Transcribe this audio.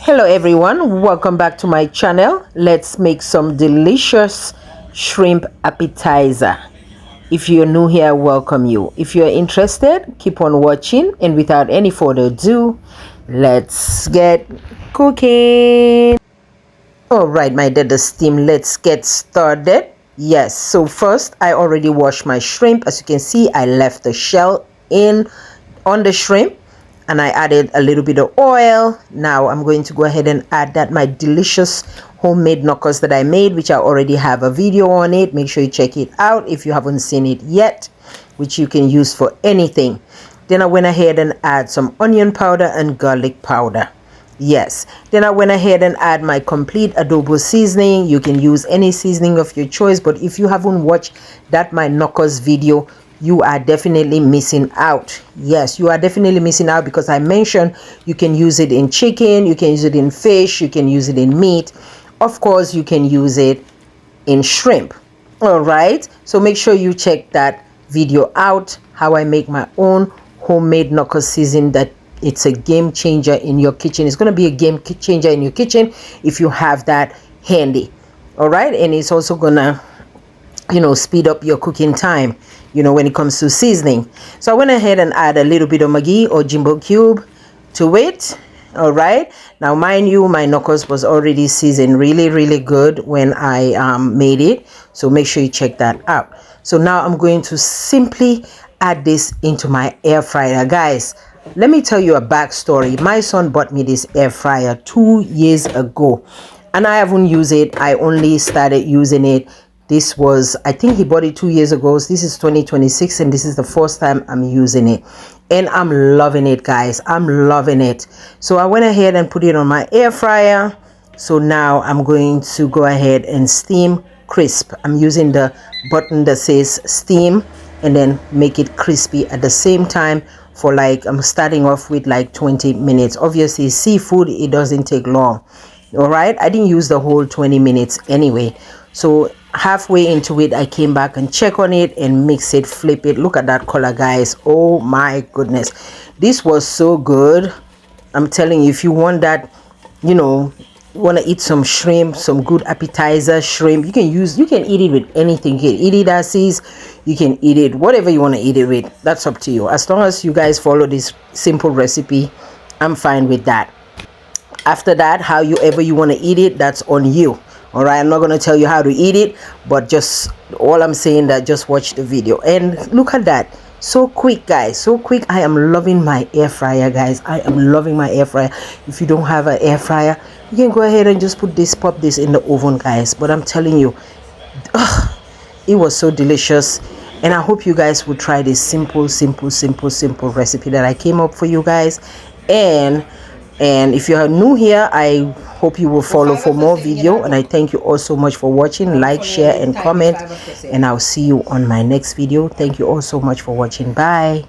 Hello everyone, welcome back to my channel. Let's make some delicious shrimp appetizer. If you're new here, welcome you. If you're interested, keep on watching, and without any further ado, let's get cooking. All right, my dear, the steam, let's get started. Yes, so first I already washed my shrimp. As you can see, I left the shell on the shrimp, and I added a little bit of oil. Now I'm going to go ahead and add that my delicious homemade knuckles that I made, which I already have a video on it. Make sure you check it out if you haven't seen it yet, which you can use for anything. Then I went ahead and add some onion powder and garlic powder. Yes, then I went ahead and add my complete adobo seasoning. You can use any seasoning of your choice, but if you haven't watched that my knuckles video, you are definitely missing out. Yes, you are definitely missing out, because I mentioned you can use it in chicken, you can use it in fish, you can use it in meat. Of course, you can use it in shrimp. All right, so make sure you check that video out, how I make my own homemade knuckle season. That it's a game changer in your kitchen. It's going to be a game changer in your kitchen if you have that handy. All right, and it's also gonna, speed up your cooking time, when it comes to seasoning. So I went ahead and add a little bit of Maggi or Jimbo cube to it. All right, now mind you, my knuckles was already seasoned really good when I made it, so make sure you check that out. So now I'm going to simply add this into my air fryer. Guys, let me tell you a backstory. My son bought me this air fryer 2 years ago, and I haven't used it. I only started using it. This was, I think he bought it 2 years ago. So this is 2026, and this is the first time I'm using it, and I'm loving it, guys. I'm loving it. So I went ahead and put it on my air fryer. So now I'm going to go ahead and steam crisp. I'm using the button that says steam, and then make it crispy at the same time for I'm starting off with 20 minutes. Obviously seafood, it doesn't take long. All right, I didn't use the whole 20 minutes anyway. So halfway into it, I came back and check on it and mix it, flip it. Look at that color, guys. Oh my goodness, this was so good. I'm telling you, if you want that, want to eat some shrimp, some good appetizer shrimp, you can eat it with anything. You can eat it as is, you can eat it whatever you want to eat it with. That's up to you. As long as you guys follow this simple recipe, I'm fine with that. After that, however you want to eat it, that's on you. All right, I'm not going to tell you how to eat it, but just all I'm saying that just watch the video. And look at that, so quick, guys, so quick. I am loving my air fryer, guys. I am loving my air fryer. If you don't have an air fryer, you can go ahead and just pop this in the oven, guys. But I'm telling you, it was so delicious, and I hope you guys will try this simple recipe that I came up for you guys. And if you are new here, I hope you will follow for more video, and I thank you all so much for watching. Like, share, and comment, and I'll see you on my next video. Thank you all so much for watching. Bye.